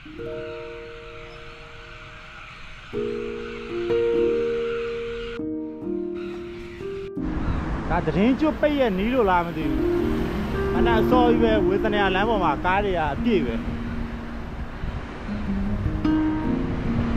ဒါသတင်းကျွတ်ပိတ်ရဲ့နီးလို့လားမသိဘူးအနာစော်ကြီးပဲဝေသနာလမ်းပေါ်မှာကားတွေကအပြည့်ပဲ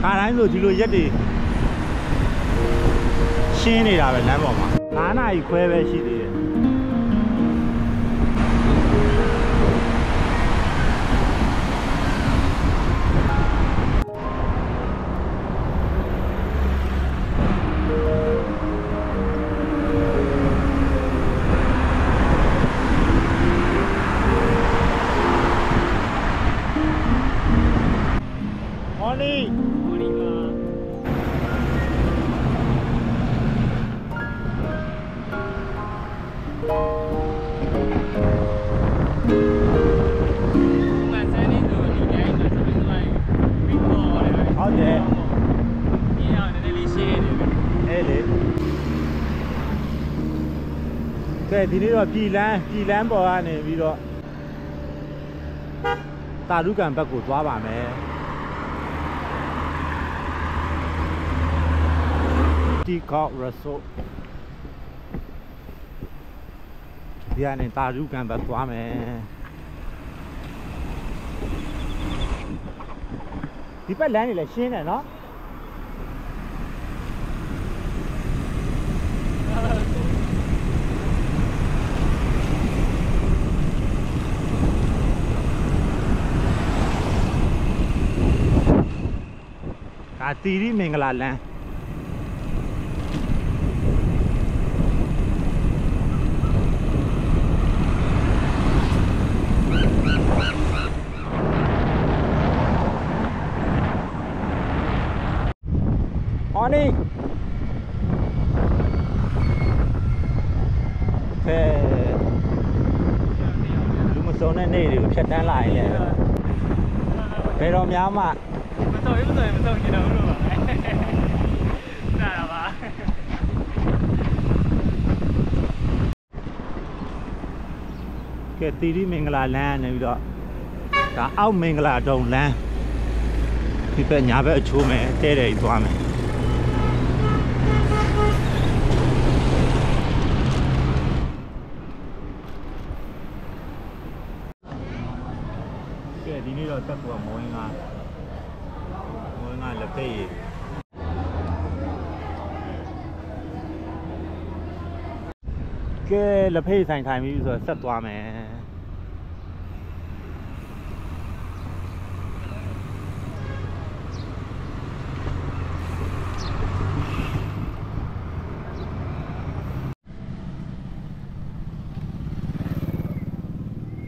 ခါတိုင်းဆိုဒီလိုရက်တွေရှင်းနေတာပဲလမ်းပေါ်မှာ9 နာရီခွဲပဲရှိသေးတယ်ဒီနေ့တော့ပြည်လန်းပေါ်ကနေပြီးတော့တာရုကန်ဘက်ကိုသွားပါမယ်တီကောက်ရဆိုဒီကနေတာရုကန်ဘက်သွားမယ်ဒီဘက်လမ်းနေလည်းရှင်းတယ်နော်တီရီမင်္ဂလာလမ်းအော်နီလူမစုံတဲ့နေ့တွေကိုဖြတ်တန်းလာရင်လည်းဘယ်တော့များမှမစုံကျင်တော့လို့ပါနားပါကဲတီရီမင်္ဂလာလမ်းနေပြီးတော့ဒါအောက်မင်္ဂလာတုံလမ်းဒီဘက်ညာဘက်အချိုးမယ်တဲတယ်ကြီးသွားမယ်ကဲဒီနေ့တော့တက်ပေါ်မောင်းငါလက်ဖေးကဲလက်ဖေးဆိုင်ထိုင်ပြီးဆိုတော့ဆက်သွားမယ်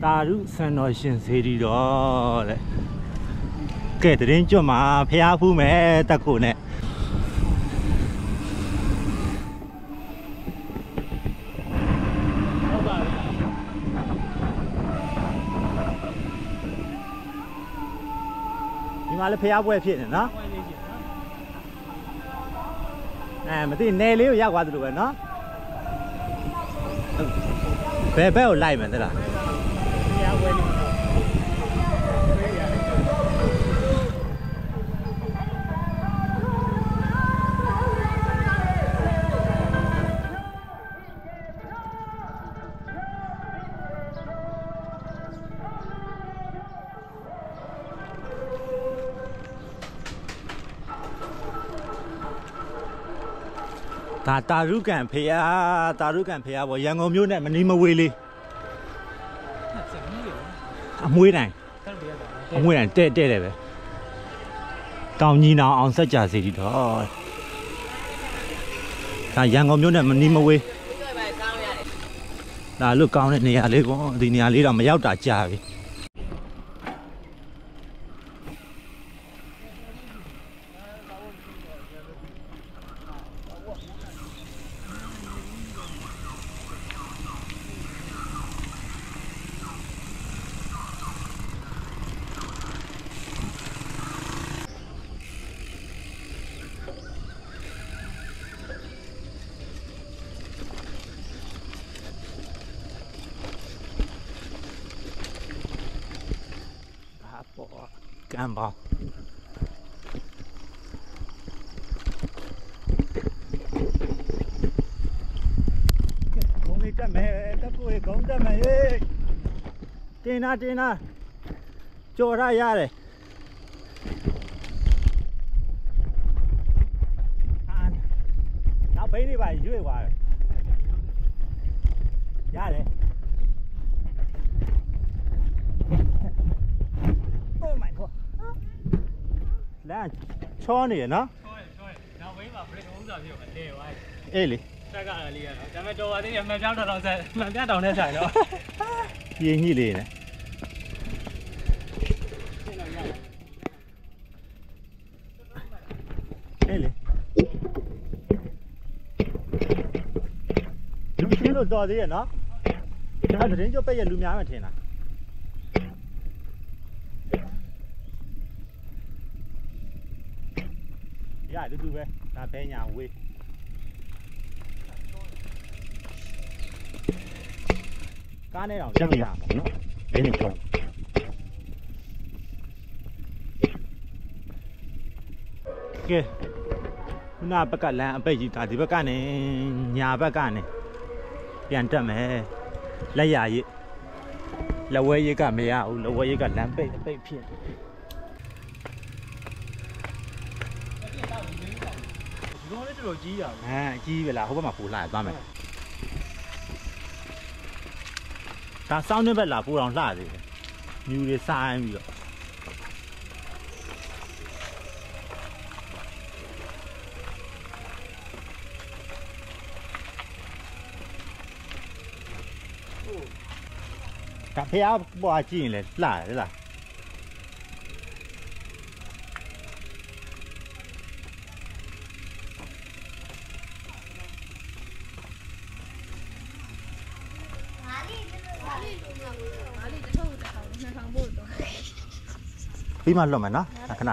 တာရုစံတော်ရှင်စေတီတော်တဲ့ကဲတရင်ကျွတ်မှာဖျားဖူးမယ်တက်ခုနဲ့ဒီမှာလည်းဖျားပွဲဖြစ်နေနော်မသိနယ်လေးကိုရောက်သွားသလိုပဲနော်ဘယ်ဘက်ကိုလိုက်မယ်သလားဖျားပွဲနေဒါတာရုကန်ဖေးပေါ့ရန်ကုန်မြို့နဲ့မနီးမဝေးလေးအမွှေးတိုင်းတဲ့တယ်ပဲတောင်ကြီးနောင်အောင်ဆက်ကြစီတော့ဒါရန်ကုန်မြို့နဲ့မနီးမဝေးဒါလို့ကောင်းတဲ့နေရာလေးကောဒီနေရာလေးတော့မရောက်တာကြာပြီ ကန်ပေါင်းဂုံးလေးတက်မယ်တက်ဖို့ဂုံးတက်မယ်တင်းနာကြော်ရရတယ်နောက်ဘိန်းတွေပါရွေ့သွားတယ်ရတယ် Oh my god လမ်းချောနေရနော်နောက်ဘိန်းမှာ break ဥစားပြုတ်အလဲဝိုင်းအေးလေတက်ကလည်းလေးရတော့ဒါပေမဲ့တော်ပါသေးတယ်မှန်ပြောင်းတော်ဆက်မှန်ပြတောင်နဲ့ဆိုင်တော့ပြင်းကြီးလေးနဲ့အေးလေလူချင်းလို့တော်သေးရနော်ဒါသတင်းကြပိတ်ရလူများမှထင်တာရတူတူပဲဒါပဲညာဝေးကားနဲ့တော့ချက်မရဘူးနော်ဘယ်နဲ့ကြောက်ကဲခုနဘက်ကလမ်းအပိတ်ကြီးဒါဒီဘက်ကနေညာဘက်ကနေပြန်တက်မယ်လက်ရရည်လက်ဝဲရည်ကမရဘူးလက်ဝဲရည်ကလမ်းပိတ်အပိတ်ဖြစ်ဒီကောင်လေးတော်တော်ကြီးရအောင်အကြီးပဲလားဟိုဘက်မှာပို့လာရသွားမယ်ဒါစောင်းတဲ့ဘက်လာပို့အောင်လှသေးတယ်မြူတွေစားပြီးတော့ဒါဖျားပွားကြည့်ရင်လည်းလှတယ်လားပြီးမှလွတ်မယ်နော်ခဏ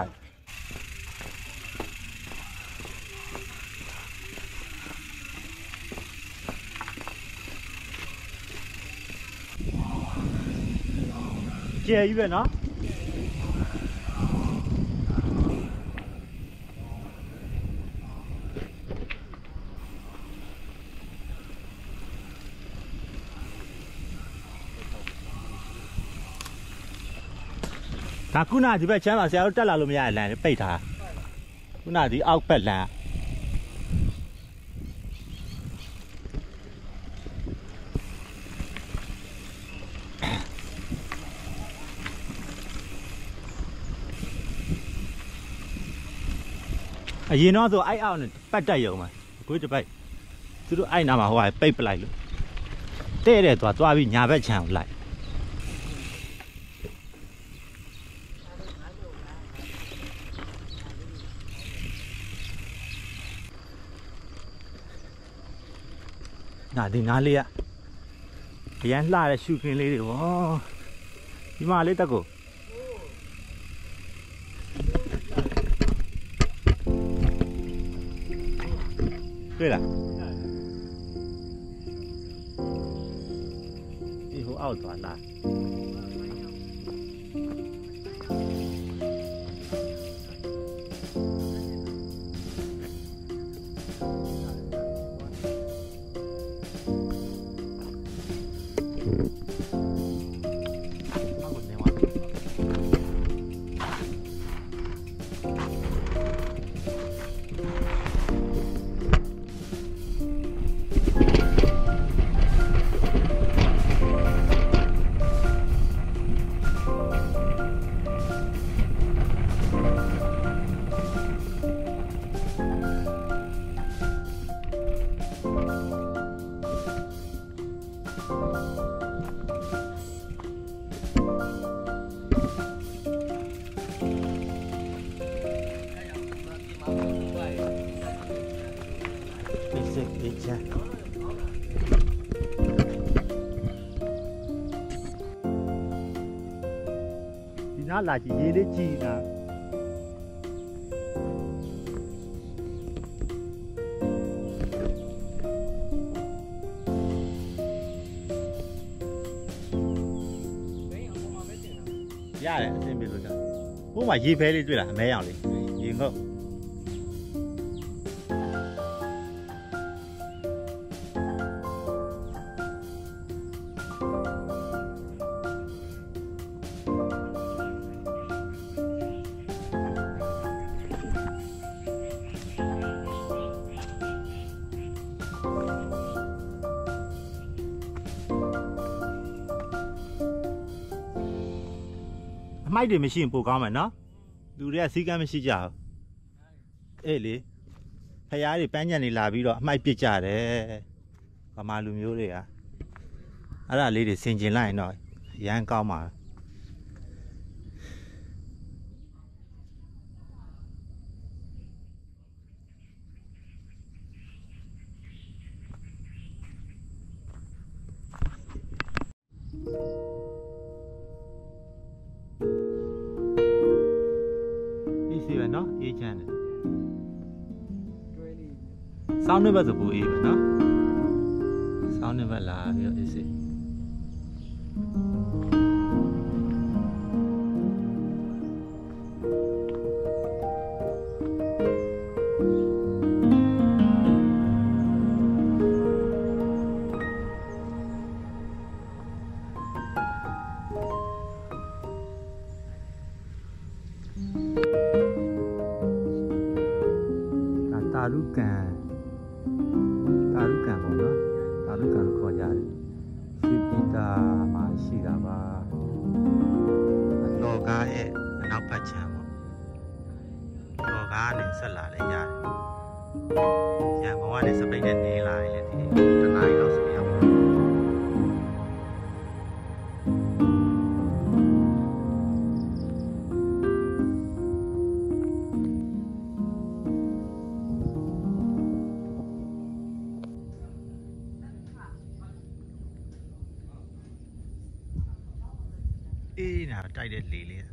ကျယ်ကြီးပဲနော်ဒါခုနဒီဘက်ချမ်းပါဆရာတို့တက်လာလို့မရတဲ့လမ်းပိတ်ထားခုနဒီအောက်ဘက်လမ်းအရင်တော့ဆိုအိုက်အောက်နဲ့ပတ်တက်ရုံမှာအခုတပတ်သူတို့အိုက်နာမှာဟိုကပိတ်ပလိုက်လို့တဲ့တဲ့သွားပြီးညာဘက်ချမ်းကိုလိုက်နာဒီနားလေးကရန်လှတဲ့ရှုခင်းလေးတွေဗောဒီမှာလေးတက်ကိုတွေ့လားဒီဟိုအောက်သွားလားဒီနားလာကြည့်ရေးလေးကြည်နာရတယ်အဆင်ပြေလို့ကြာ ဟိုမှာရေဖဲလေးတွေ့လားအမဲရောင်လေးရေငုတ်အမိုက်တွေမရှိရင်ပိုကောင်းမယ်နော်လူတွေကစီးကမ်းမရှိကြဘူးအေးလေဖျားတွေပန်းညံနေလာပြီးတော့အမိုက်ပစ်ကြတယ်ဗမာလူမျိုးတွေကအဲ့ဒါလေးတွေဆင်ကျင်လိုက်ရင်တော့ရမ်းကောင်းပါနော်အေးချမ်းတယ်စောင်းနေဘက်ဆိုပူအေးပဲနော်စောင်းနေဘက်လာပြီးတော့အေးစေတာရုကန်ပေါ့နော်တာရုကန်ခေါ်ကြတယ်စီပီတာမှာရှိတာပါလောကားရဲ့အနောက်ဘက်ခြမ်းပေါ့လောကားနဲ့ဆက်လာလဲရတယ်ရန်ကုန်ကနေစပိန်နဲ့နေလာရင်လည်းဒီတနားရီလောက်ဆိုရပါအေးနာတိုက်တဲ့လေလေး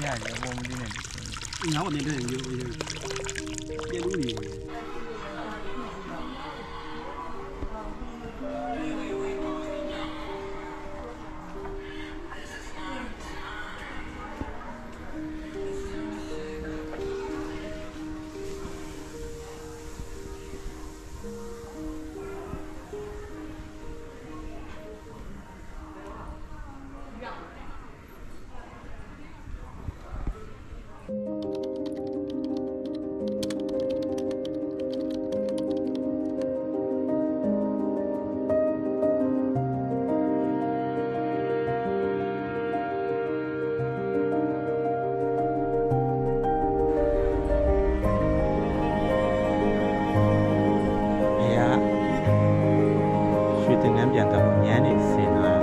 ညပုံမလေးနဲ့ညောင်းနေတဲ့ရိုးရိုးပြည့်လို့နေတင်ငန်းပြန်တော့ညမ်းနေစင်လာ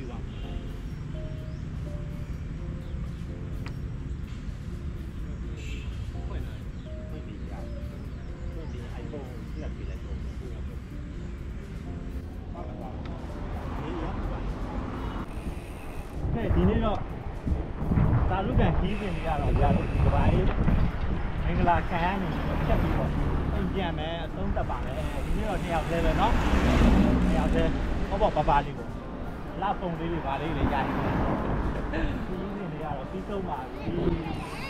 ပြုပါမယ်ဖွင့်ပြီးရဖွင့်ပြီး iPhone လက်ပြီးလိုက်တော့ဒီနေ့တော့သာလူကန်ခီးစဉ်တွေကတော့ကြာလို့ဒီကပိုင်းမင်္ဂလာခံရနေချက်ပြီးပေါ့အိမ်ပြန်မယ်အဆုံးတက်ပါမယ်ဒီနေ့တော့2ယောက်သေးပဲเนาะ2ယောက်သေးဟောပေါ့ပပလေးပေါ့လာပုံလေးတွေဗာလေးတွေရိုက်နေခီးစဉ်တွေကတော့ပြီးဆုံးပါပြီ